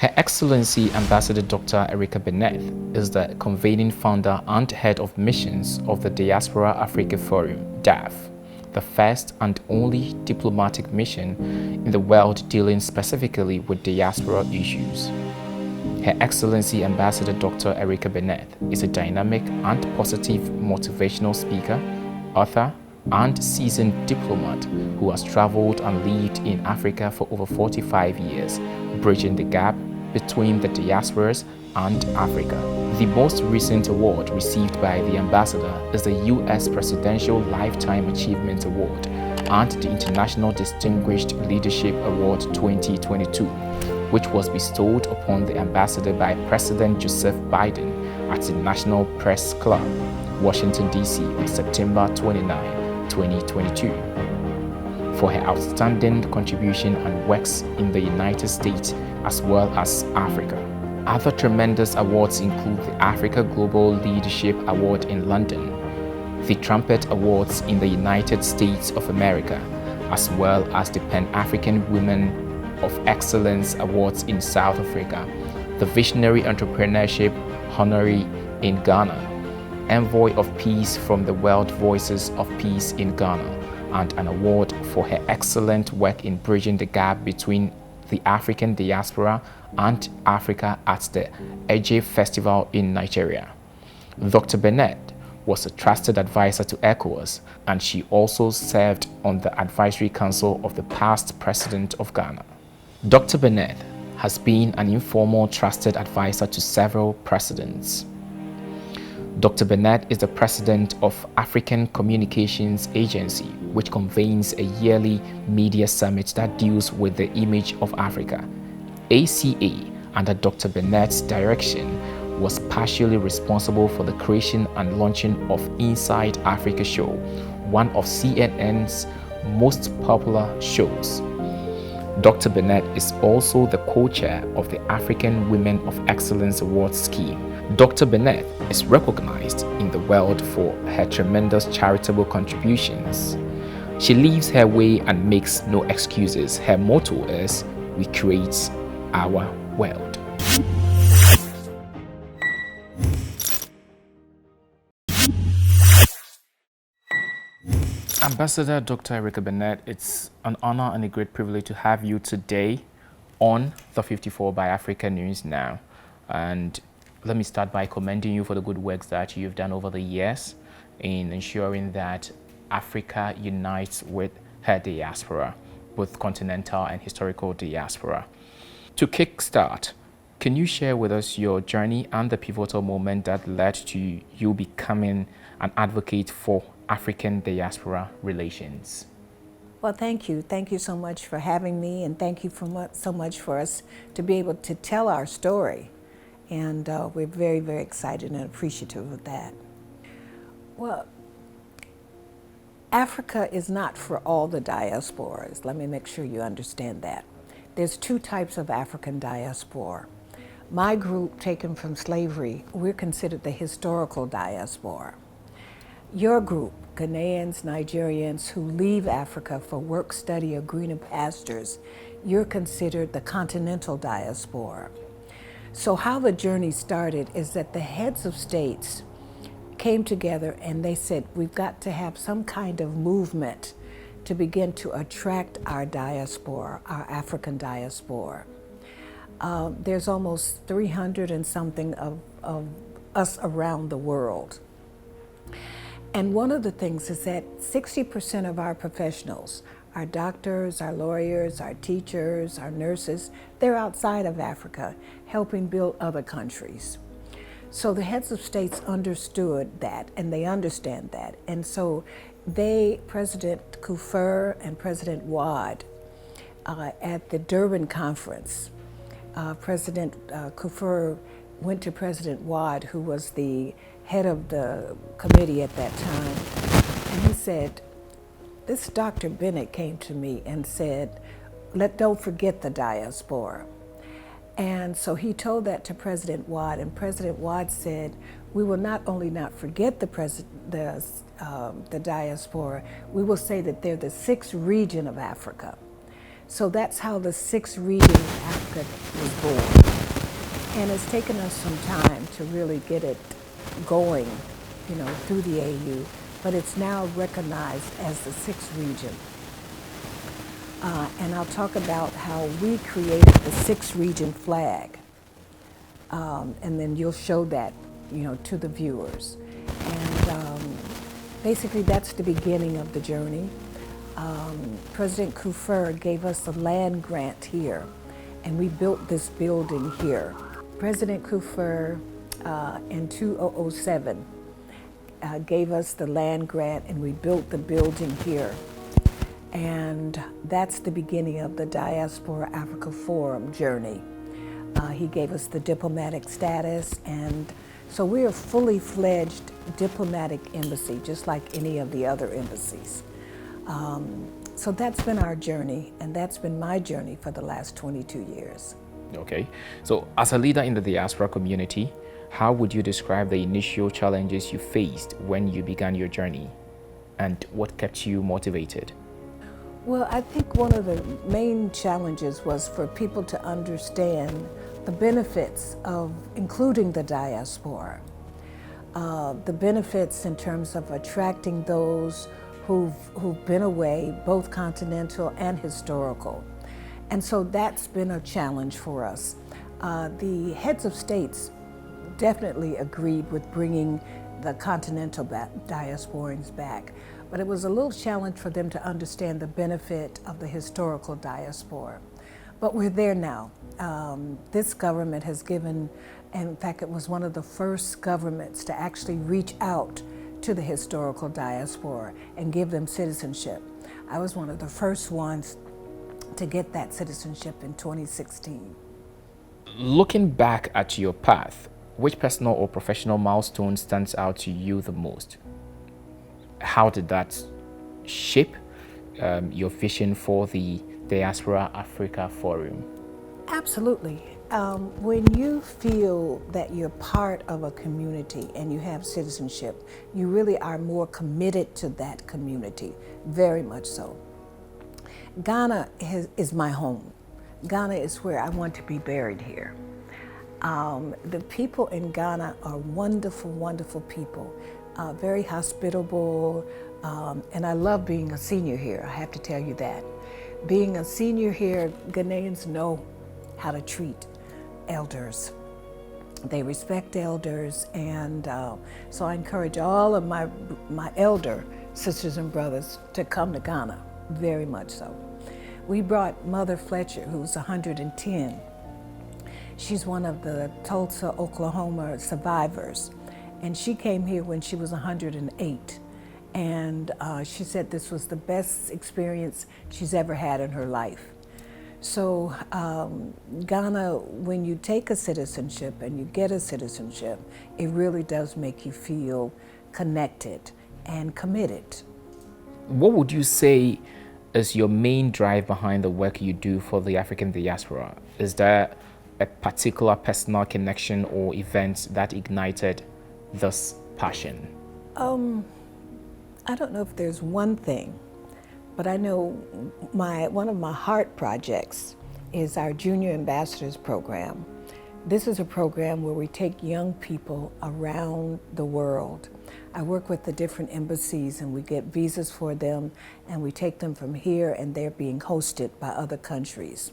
Her Excellency Ambassador Dr. Erieka Bennett is the convening founder and head of missions of the Diaspora Africa Forum, DAF, the first and only diplomatic mission in the world dealing specifically with diaspora issues. Her Excellency Ambassador Dr. Erieka Bennett is a dynamic and positive motivational speaker, author, and seasoned diplomat who has traveled and lived in Africa for over 45 years, bridging the gap between the diasporas and Africa. The most recent award received by the ambassador is the U.S. Presidential Lifetime Achievement Award and the International Distinguished Leadership Award 2022, which was bestowed upon the ambassador by President Joseph Biden at the National Press Club, Washington, D.C. on September 29, 2022, for her outstanding contribution and works in the United States as well as Africa. Other tremendous awards include the Africa Global Leadership Award in London, the Trumpet Awards in the United States of America, as well as the Pan-African Women of Excellence Awards in South Africa, the Visionary Entrepreneurship Honorary in Ghana, Envoy of Peace from the World Voices of Peace in Ghana, and an award for her excellent work in bridging the gap between the African diaspora and Africa at the Eje Festival in Nigeria. Dr. Bennett was a trusted advisor to ECOWAS, and she also served on the Advisory Council of the past President of Ghana. Dr. Bennett has been an informal trusted advisor to several presidents. Dr. Bennett is the president of African Communications Agency, which convenes a yearly media summit that deals with the image of Africa. ACA, under Dr. Bennett's direction, was partially responsible for the creation and launching of Inside Africa Show, one of CNN's most popular shows. Dr. Bennett is also the co-chair of the African Women of Excellence Awards scheme. Dr. Bennett is recognized in the world for her tremendous charitable contributions. She lives her way and makes no excuses. Her motto is, "We create our world." Ambassador Dr. Erieka Bennett, it's an honor and a great privilege to have you today on the 54 by Africa News Now. And let me start by commending you for the good works that you've done over the years in ensuring that Africa unites with her diaspora, both continental and historical diaspora. To kickstart, can you share with us your journey and the pivotal moment that led to you becoming an advocate for African diaspora relations? Well, thank you. Thank you so much for having me, and thank you so much for us to be able to tell our story. And we're very, very excited and appreciative of that. Well, Africa is not for all the diasporas. Let me make sure you understand that. There's two types of African diaspora. My group, taken from slavery, we're considered the historical diaspora. Your group, Ghanaians, Nigerians who leave Africa for work, study, or greener pastures, you're considered the continental diaspora. So how the journey started is that the heads of states came together and they said, we've got to have some kind of movement to begin to attract our diaspora, our African diaspora. There's almost 300 and something of us around the world. And one of the things is that 60% of our professionals, our doctors, our lawyers, our teachers, our nurses, they're outside of Africa helping build other countries. So the heads of states understood that, and they understand that. And so President Kufuor and President Wade, at the Durban conference, President Kufuor went to President Wade, who was the head of the committee at that time, and he said, this Dr. Bennett came to me and said, don't forget the diaspora. And so he told that to President Wade, and President Wade said, we will not only not forget the diaspora, we will say that they're the sixth region of Africa. So that's how the sixth region of Africa was born. And it's taken us some time to really get it going, through the AU, but it's now recognized as the sixth region. And I'll talk about how we created the sixth region flag. And then you'll show that, to the viewers. And basically that's the beginning of the journey. President Kufuor gave us a land grant here, and we built this building here. President Kufuor in 2007 gave us the land grant, and we built the building here. And that's the beginning of the Diaspora Africa Forum journey. He gave us the diplomatic status, and so we're a fully fledged diplomatic embassy, just like any of the other embassies. So that's been our journey, and that's been my journey for the last 22 years. Okay, so as a leader in the diaspora community, how would you describe the initial challenges you faced when you began your journey, and what kept you motivated? Well, I think one of the main challenges was for people to understand the benefits of including the diaspora. The benefits in terms of attracting those who've been away, both continental and historical. And so that's been a challenge for us. The heads of states definitely agreed with bringing the continental diasporans back, but it was a little challenge for them to understand the benefit of the historical diaspora. But we're there now. This government has given, and in fact it was one of the first governments to actually reach out to the historical diaspora and give them citizenship. I was one of the first ones to get that citizenship in 2016. Looking back at your path, which personal or professional milestone stands out to you the most? How did that shape your vision for the Diaspora Africa Forum? Absolutely. When you feel that you're part of a community and you have citizenship, you really are more committed to that community, very much so. Ghana is my home. Ghana is where I want to be buried here. The people in Ghana are wonderful, wonderful people, very hospitable, and I love being a senior here, I have to tell you that. Being a senior here, Ghanaians know how to treat elders. They respect elders, and so I encourage all of my elder sisters and brothers to come to Ghana, very much so. We brought Mother Fletcher, who's 110. She's one of the Tulsa, Oklahoma survivors, and she came here when she was 108. And she said this was the best experience she's ever had in her life. So Ghana, when you take a citizenship and you get a citizenship, it really does make you feel connected and committed. What would you say is your main drive behind the work you do for the African diaspora? Is there a particular personal connection or event that ignited this passion? I don't know if there's one thing, but I know one of my heart projects is our Junior Ambassadors program. This is a program where we take young people around the world. I work with the different embassies and we get visas for them, and we take them from here and they're being hosted by other countries.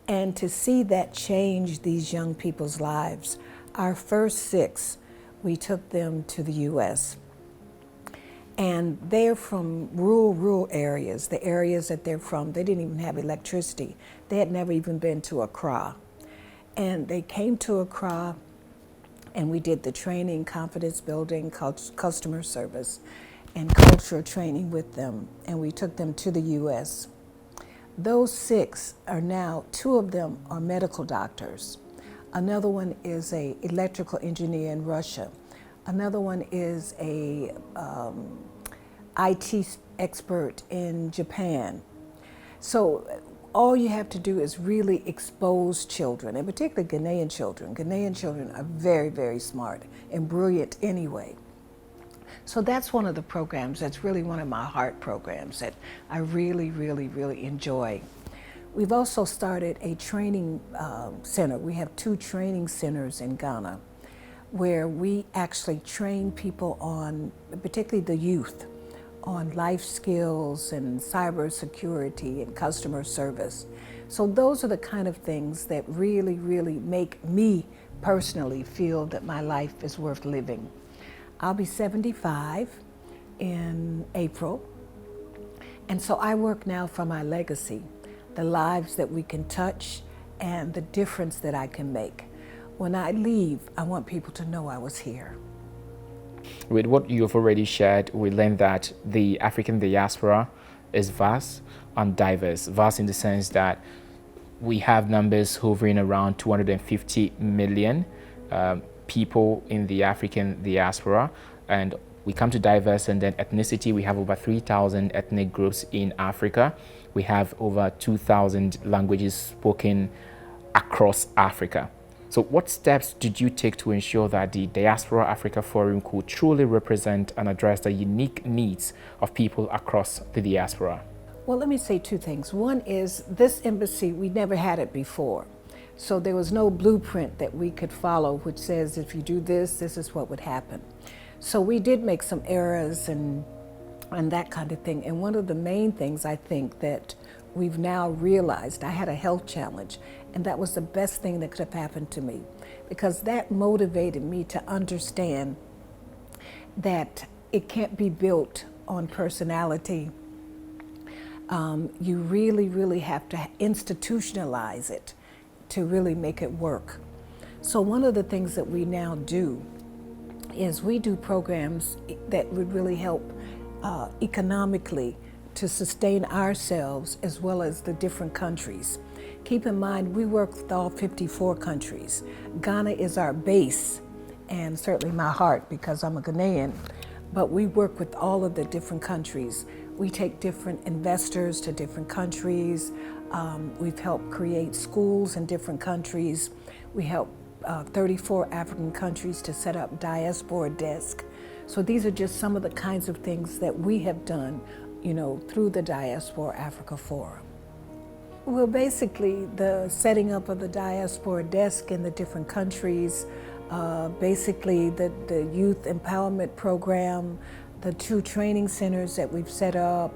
And to see that change these young people's lives, our first 6, we took them to the US. And they're from rural areas, the areas that they're from. They didn't even have electricity. They had never even been to Accra. And they came to Accra, and we did the training, confidence building, customer service, and cultural training with them. And we took them to the US. Those 6 are now, 2 of them are medical doctors. Another one is an electrical engineer in Russia. Another one is a IT expert in Japan. So all you have to do is really expose children, and particularly Ghanaian children. Ghanaian children are very, very smart and brilliant anyway. So that's one of the programs that's really one of my heart programs that I really, really, really enjoy. We've also started a training center. We have 2 training centers in Ghana where we actually train people on, particularly the youth, on life skills and cybersecurity and customer service. So those are the kind of things that really, really make me personally feel that my life is worth living. I'll be 75 in April, and so I work now for my legacy, the lives that we can touch and the difference that I can make. When I leave, I want people to know I was here. With what you've already shared, we learned that the African diaspora is vast and diverse. Vast in the sense that we have numbers hovering around 250 million people in the African diaspora, and we come to diverse, and then ethnicity. We have over 3,000 ethnic groups in Africa. We have over 2,000 languages spoken across Africa. So what steps did you take to ensure that the Diaspora Africa Forum could truly represent and address the unique needs of people across the diaspora? Well, let me say 2 things. One is this embassy, we never had it before. So there was no blueprint that we could follow which says if you do this, this is what would happen. So we did make some errors and that kind of thing. And one of the main things I think that we've now realized, I had a health challenge, and that was the best thing that could have happened to me, because that motivated me to understand that it can't be built on personality. You really, really have to institutionalize it to really make it work. So one of the things that we now do is we do programs that would really help economically to sustain ourselves as well as the different countries. Keep in mind, we work with all 54 countries. Ghana is our base, and certainly my heart because I'm a Ghanaian, but we work with all of the different countries. We take different investors to different countries. We've helped create schools in different countries. We help 34 African countries to set up diaspora desk. So these are just some of the kinds of things that we have done, through the Diaspora Africa Forum. Well, basically, the setting up of the diaspora desk in the different countries, basically the youth empowerment program, the 2 training centers that we've set up,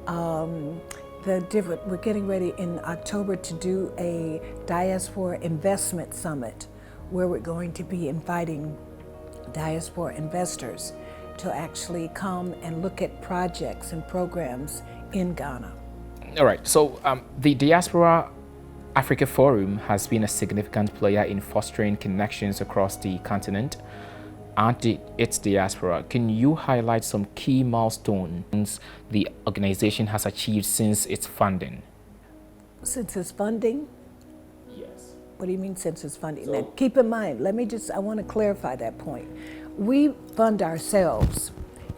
we're getting ready in October to do a diaspora investment summit where we're going to be inviting diaspora investors to actually come and look at projects and programs in Ghana. All right, so the Diaspora Africa Forum has been a significant player in fostering connections across the continent and its diaspora. Can you highlight some key milestones the organization has achieved since its funding? Since its funding? Yes. What do you mean since its funding? Now, keep in mind, I want to clarify that point. We fund ourselves.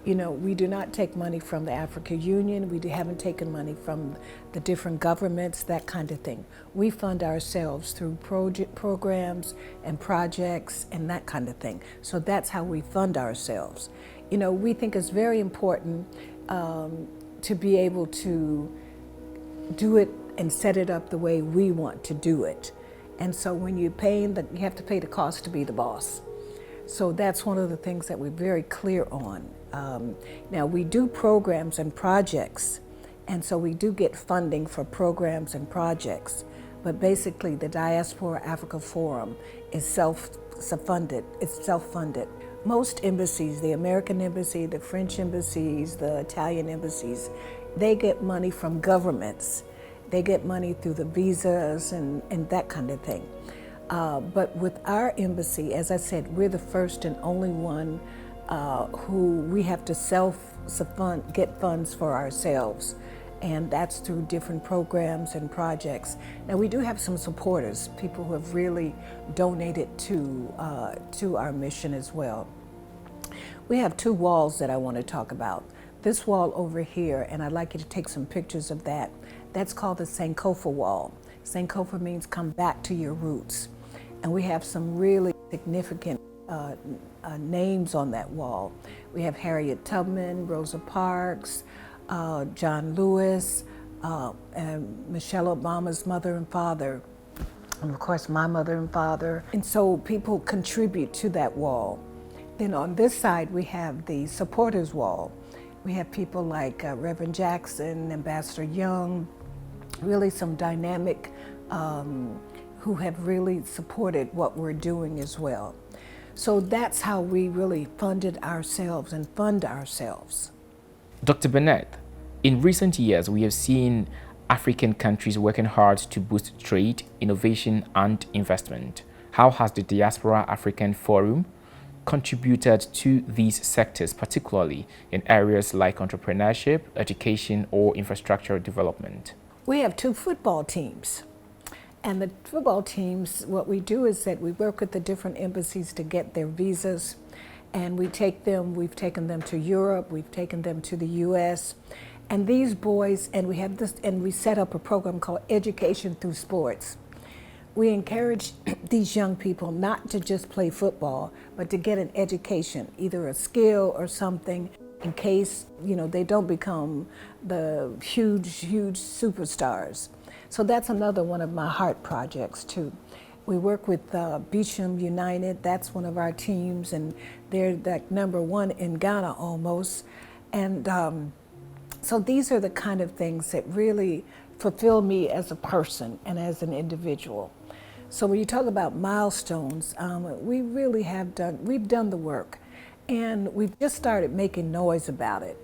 We do not take money from the African Union. We haven't taken money from the different governments, that kind of thing. We fund ourselves through programs and projects and that kind of thing. So that's how we fund ourselves. We think it's very important to be able to do it and set it up the way we want to do it. And so when you're paying, you have to pay the cost to be the boss. So that's one of the things that we're very clear on. Now we do programs and projects, and so we do get funding for programs and projects, but basically the Diaspora Africa Forum is self-funded. It's self-funded. Most embassies, the American embassy, the French embassies, the Italian embassies, they get money from governments. They get money through the visas and that kind of thing. But with our embassy, as I said, we're the first and only one who we have to get funds for ourselves. And that's through different programs and projects. Now we do have some supporters, people who have really donated to our mission as well. We have 2 walls that I want to talk about. This wall over here, and I'd like you to take some pictures of that. That's called the Sankofa wall. Sankofa means come back to your roots. And we have some really significant names on that wall. We have Harriet Tubman, Rosa Parks, John Lewis, and Michelle Obama's mother and father, and of course my mother and father. And so people contribute to that wall. Then on this side, we have the supporters wall. We have people like Reverend Jackson, Ambassador Young, really some dynamic who have really supported what we're doing as well. So that's how we really funded ourselves and fund ourselves. Dr. Bennett, in recent years, we have seen African countries working hard to boost trade, innovation, and investment. How has the Diaspora African Forum contributed to these sectors, particularly in areas like entrepreneurship, education, or infrastructure development? We have 2 football teams. And the football teams, what we do is that we work with the different embassies to get their visas, and we've taken them to Europe, we've taken them to the US. And these boys, and we set up a program called Education Through Sports. We encourage these young people not to just play football, but to get an education, either a skill or something, in case, they don't become the huge superstars. So that's another one of my heart projects too. We work with Beecham United, that's one of our teams, and they're like #1 in Ghana almost. And so these are the kind of things that really fulfill me as a person and as an individual. So when you talk about milestones, we've done the work. And we've just started making noise about it,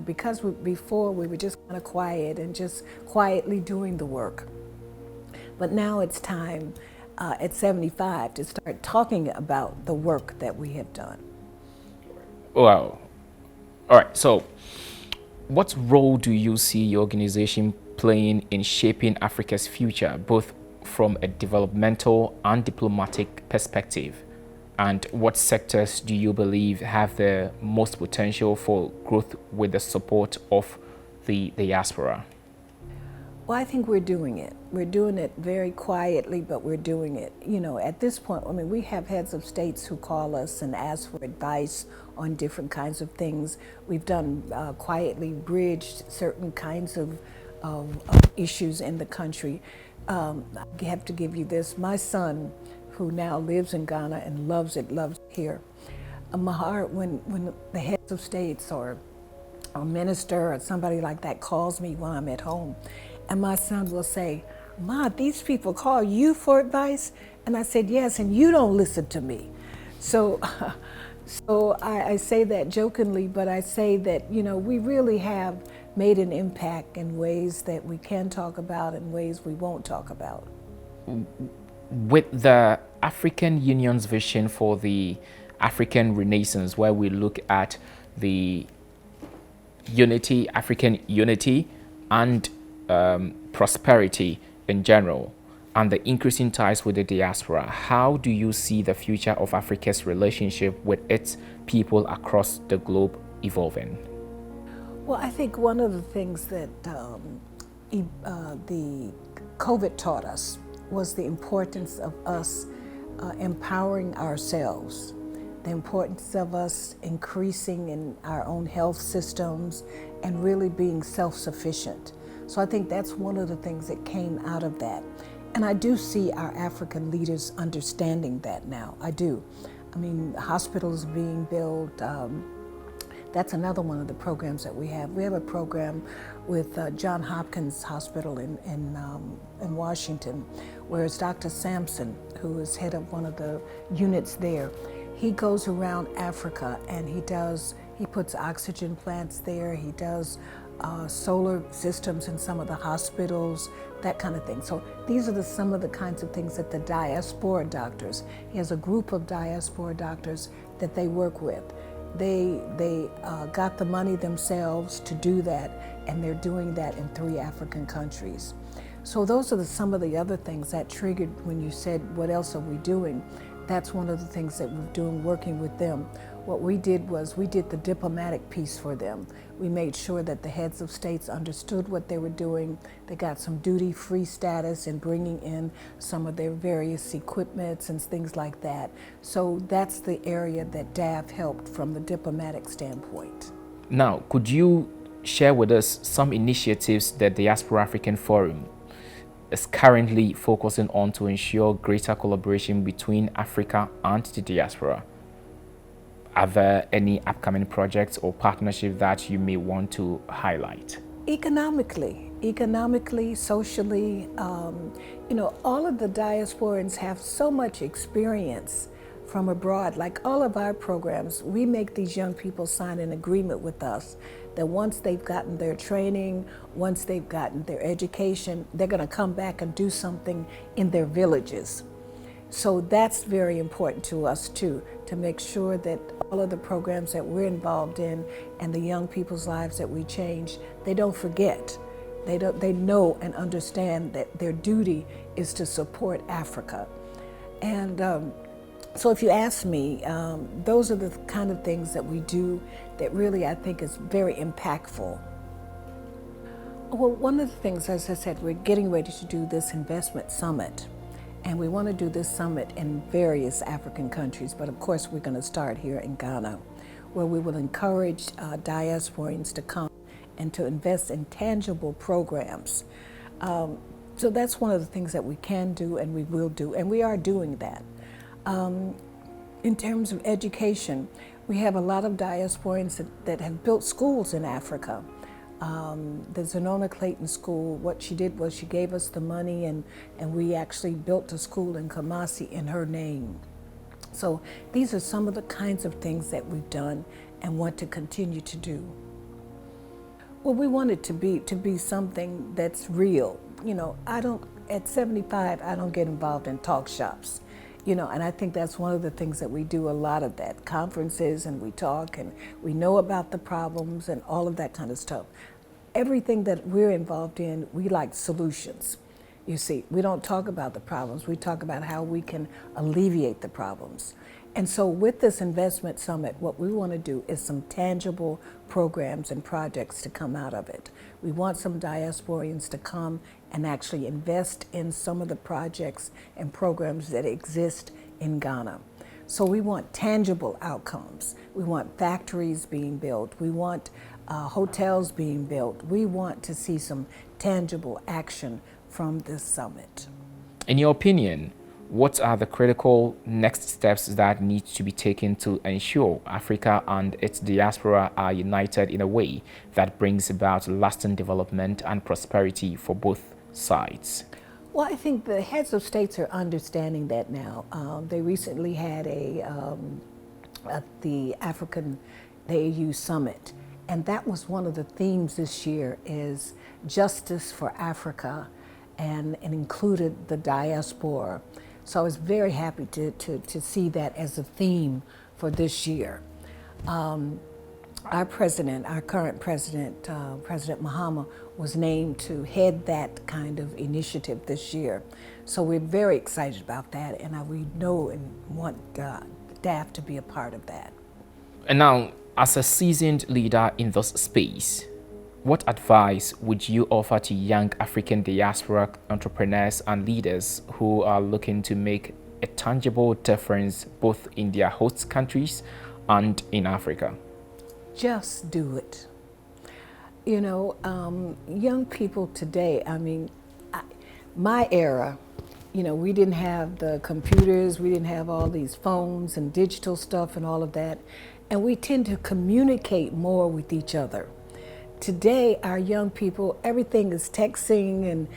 because before we were just kind of quiet and just quietly doing the work. But now it's time at 75 to start talking about the work that we have done. Wow. All right. So what role do you see your organization playing in shaping Africa's future, both from a developmental and diplomatic perspective? And what sectors do you believe have the most potential for growth with the support of the diaspora? Well, I think we're doing it. We're doing it very quietly, but we're doing it. At this point, we have heads of states who call us and ask for advice on different kinds of things. We've done quietly bridged certain kinds of issues in the country. I have to give you this. My son, who now lives in Ghana and loves it here. My heart, when the heads of states or a minister or somebody like that calls me when I'm at home, and my son will say, "Ma, these people call you for advice?" And I said, "Yes, and you don't listen to me." So I say that jokingly, but I say that, we really have made an impact in ways that we can talk about and ways we won't talk about. With the African Union's vision for the African Renaissance, where we look at the unity, African unity, and prosperity in general, and the increasing ties with the diaspora, how do you see the future of Africa's relationship with its people across the globe evolving? Well, I think one of the things that the COVID taught us was the importance of us empowering ourselves, the importance of us increasing in our own health systems and really being self-sufficient. So I think that's one of the things that came out of that. And I do see our African leaders understanding that now. I do. Hospitals being built. That's another one of the programs that we have. We have a program with Johns Hopkins Hospital in Washington, where it's Dr. Sampson, who is head of one of the units there. He goes around Africa and he puts oxygen plants there. He does solar systems in some of the hospitals, that kind of thing. So these are some of the kinds of things that the diaspora doctors, he has a group of diaspora doctors that they work with. They got the money themselves to do that, and they're doing that in 3 African countries. So those are some of the other things that triggered when you said, what else are we doing? That's one of the things that we're doing, working with them. What we did was we did the diplomatic piece for them. We made sure that the heads of states understood what they were doing. They got some duty-free status in bringing in some of their various equipments and things like that. So that's the area that DAF helped from the diplomatic standpoint. Now, could you share with us some initiatives that the Diaspora African Forum is currently focusing on to ensure greater collaboration between Africa and the diaspora. Are there any upcoming projects or partnerships that you may want to highlight? Economically, socially, all of the diasporans have so much experience from abroad. Like all of our programs, we make these young people sign an agreement with us that once they've gotten their training, once they've gotten their education, they're going to come back and do something in their villages. So that's very important to us too, to make sure that all of the programs that we're involved in and the young people's lives that we change, they don't forget. They know and understand that their duty is to support Africa. And so if you ask me, those are the kind of things that we do that really I think is very impactful. Well, one of the things, as I said, we're getting ready to do this investment summit. And we want to do this summit in various African countries, but of course we're going to start here in Ghana, where we will encourage diasporans to come and to invest in tangible programs. So that's one of the things that we can do and we will do, and we are doing that. In terms of education, we have a lot of diasporans that have built schools in Africa. The Zenona Clayton School, what she did was she gave us the money and we actually built a school in Kumasi in her name. So these are some of the kinds of things that we've done and want to continue to do. Well, we want it to be something that's real. At 75, I don't get involved in talk shops. And I think that's one of the things that we do a lot of that, conferences, and we talk and we know about the problems and all of that kind of stuff. Everything that we're involved in, we like solutions. You see, we don't talk about the problems, we talk about how we can alleviate the problems. And so with this investment summit, what we want to do is some tangible programs and projects to come out of it. We want some diasporians to come and actually invest in some of the projects and programs that exist in Ghana. So we want tangible outcomes. We want factories being built. We want hotels being built. We want to see some tangible action from this summit. In your opinion, what are the critical next steps that need to be taken to ensure Africa and its diaspora are united in a way that brings about lasting development and prosperity for both sides? Well, I think the heads of states are understanding that now. They recently had the African, the AU Summit, and that was one of the themes this year is justice for Africa, and included the diaspora. So I was very happy to see that as a theme for this year. Our current president, President Mahama, was named to head that kind of initiative this year. So we're very excited about that, and we know and want DAF to be a part of that. And now, as a seasoned leader in this space, what advice would you offer to young African diaspora entrepreneurs and leaders who are looking to make a tangible difference both in their host countries and in Africa? Just do it. Young people today, my era, we didn't have the computers, we didn't have all these phones and digital stuff and all of that, and we tend to communicate more with each other. Today, our young people, everything is texting and,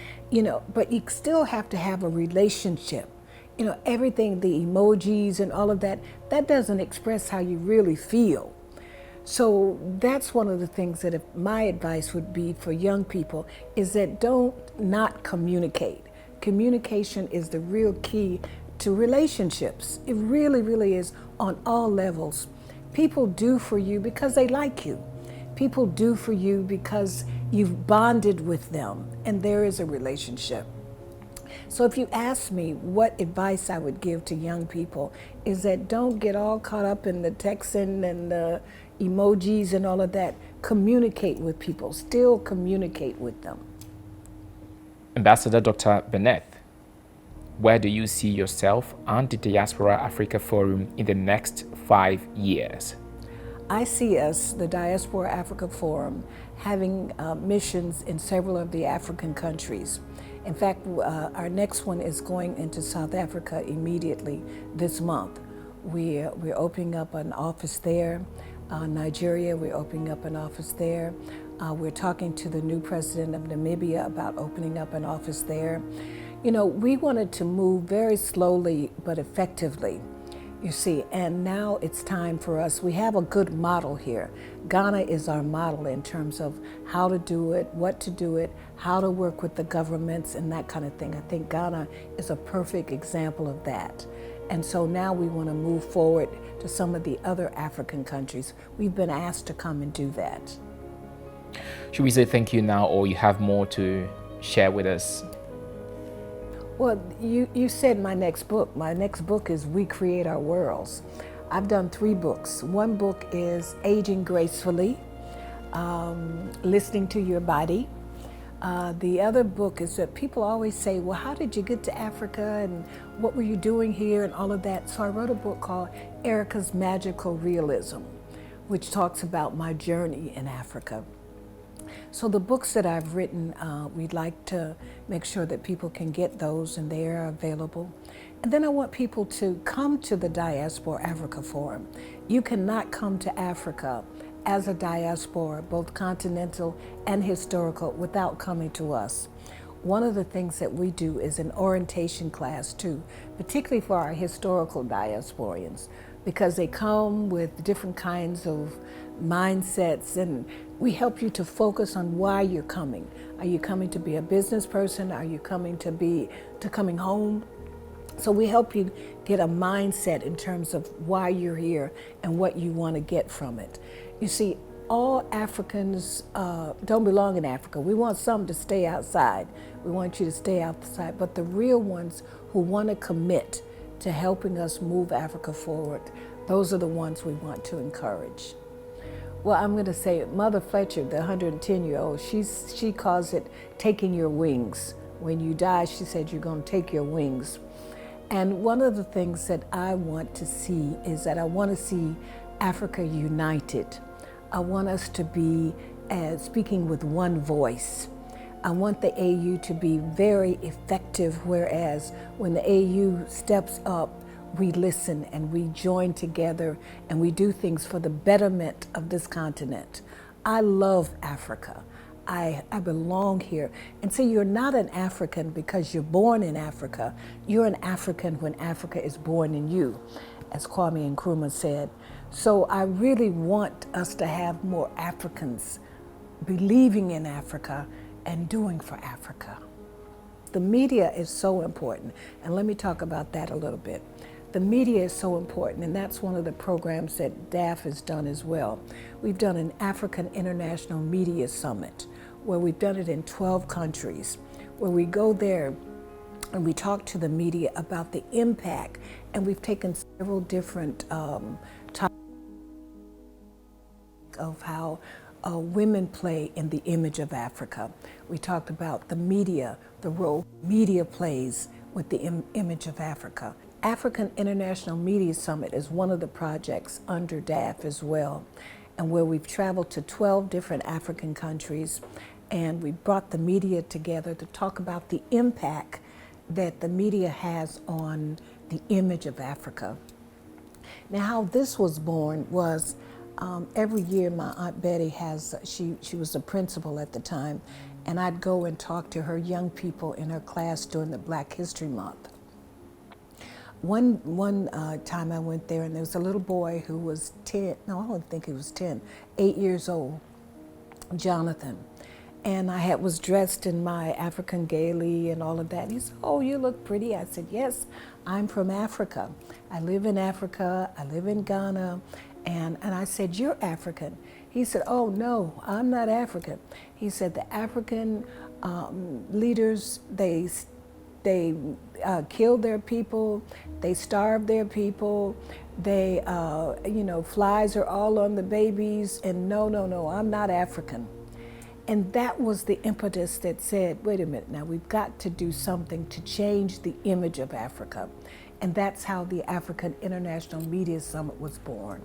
but you still have to have a relationship. Everything, the emojis and all of that, that doesn't express how you really feel. So that's one of the things that my advice would be for young people is that don't not communicate. Communication is the real key to relationships. It really, really is on all levels. People do for you because they like you. People do for you because you've bonded with them and there is a relationship. So if you ask me what advice I would give to young people is that don't get all caught up in the texting and the emojis and all of that. Communicate with people, still communicate with them. Ambassador Dr. Bennett, where do you see yourself and the Diaspora Africa Forum in the next 5 years? I see us, the Diaspora Africa Forum, having missions in several of the African countries. In fact, our next one is going into South Africa immediately this month. We're opening up an office there. Nigeria, we're opening up an office there. We're talking to the new president of Namibia about opening up an office there. You know, we wanted to move very slowly but effectively, you see, and now it's time for us. We have a good model here. Ghana is our model in terms of how to do it, what to do it, how to work with the governments and that kind of thing. I think Ghana is a perfect example of that. And so now we want to move forward to some of the other African countries. We've been asked to come and do that. Should we say thank you now, or you have more to share with us? Well, you said my next book. My next book is We Create Our Worlds. I've done 3 books. One book is Aging Gracefully, Listening to Your Body. The other book is that people always say, well, how did you get to Africa and what were you doing here and all of that? So I wrote a book called Erieka's Magical Realism, which talks about my journey in Africa. So the books that I've written, we'd like to make sure that people can get those and they are available. And then I want people to come to the Diaspora Africa Forum. You cannot come to Africa as a diaspora, both continental and historical, without coming to us. One of the things that we do is an orientation class too, particularly for our historical diasporians, because they come with different kinds of mindsets, and we help you to focus on why you're coming. Are you coming to be a business person? Are you coming to coming home? So we help you get a mindset in terms of why you're here and what you want to get from it. You see, all Africans don't belong in Africa. We want some to stay outside. We want you to stay outside, but the real ones who want to commit to helping us move Africa forward, those are the ones we want to encourage. Well, I'm going to say Mother Fletcher, the 110-year-old, she calls it taking your wings. When you die, she said, you're going to take your wings. And one of the things that I want to see is that I want to see Africa united. I want us to be speaking with one voice. I want the AU to be very effective, whereas when the AU steps up, we listen and we join together and we do things for the betterment of this continent. I love Africa. I belong here. And so you're not an African because you're born in Africa. You're an African when Africa is born in you, as Kwame Nkrumah said. So I really want us to have more Africans believing in Africa and doing for Africa. The media is so important, and let me talk about that a little bit. The media is so important, and that's one of the programs that DAF has done as well. We've done an African International Media Summit, where we've done it in 12 countries, where we go there and we talk to the media about the impact, and we've taken several different topics of how women play in the image of Africa. We talked about the media, the role media plays with the image of Africa. African International Media Summit is one of the projects under DAF as well, and where we've traveled to 12 different African countries, and we brought the media together to talk about the impact that the media has on the image of Africa. Now, how this was born was every year my Aunt Betty she was a principal at the time, and I'd go and talk to her young people in her class during the Black History Month. One time I went there, and there was a little boy who was 10, no, I don't think he was 10, 8 years old, Jonathan. And I was dressed in my African gaily and all of that. And he said, oh, you look pretty. I said, yes, I'm from Africa. I live in Africa, I live in Ghana. And I said, you're African. He said, oh, no, I'm not African. He said, the African leaders, they killed their people, they starved their people, they, flies are all on the babies, and no, I'm not African. And that was the impetus that said, wait a minute, now we've got to do something to change the image of Africa. And that's how the African International Media Summit was born.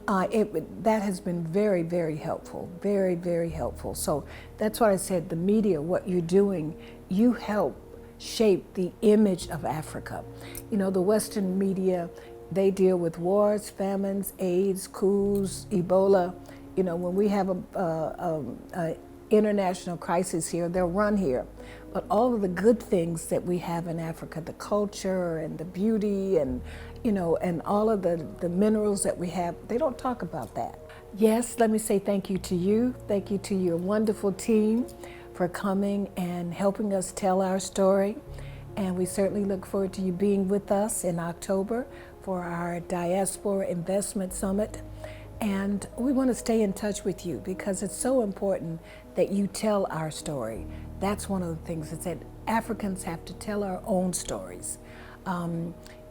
That has been very, very helpful, very, very helpful. So that's why I said the media, what you're doing, you help shape the image of Africa. You know, the Western media, they deal with wars, famines, AIDS, coups, Ebola. You know, when we have a international crisis here, they'll run here. But all of the good things that we have in Africa, the culture and the beauty and, you know, and all of the minerals that we have, they don't talk about that. Yes, let me say thank you to you. Thank you to your wonderful team for coming and helping us tell our story. And we certainly look forward to you being with us in October for our Diaspora Investment Summit. And we want to stay in touch with you because it's so important that you tell our story. That's one of the things is that Africans have to tell our own stories.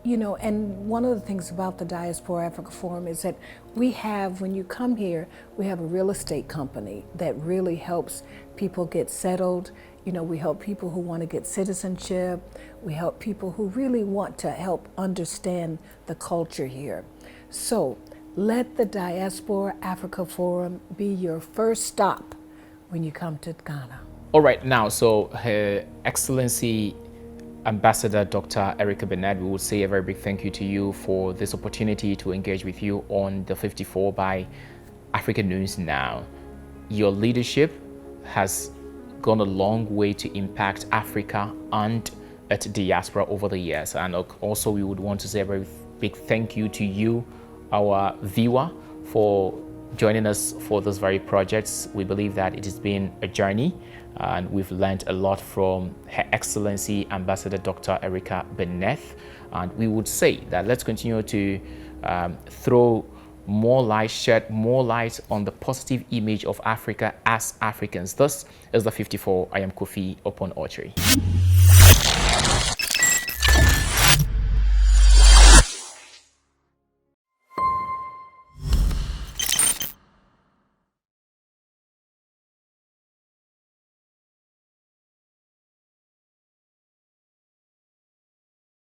You know, and one of the things about the Diaspora Africa Forum is that we have, when you come here, we have a real estate company that really helps people get settled. You know, we help people who want to get citizenship. We help people who really want to help understand the culture here. So let the Diaspora Africa Forum be your first stop when you come to Ghana. All right, now, so Her Excellency Ambassador Dr. Erieka Bennett, we would say a very big thank you to you for this opportunity to engage with you on the 54 by African News Now. Your leadership has gone a long way to impact Africa and its diaspora over the years. And also we would want to say a very big thank you to you, our viewer, for joining us for this very project. We believe that it has been a journey and we've learned a lot from Her Excellency Ambassador Dr. Erieka Bennett. And we would say that let's continue to throw more light, shed more light on the positive image of Africa as Africans. This is the 54. I am Kofi Opon Autry.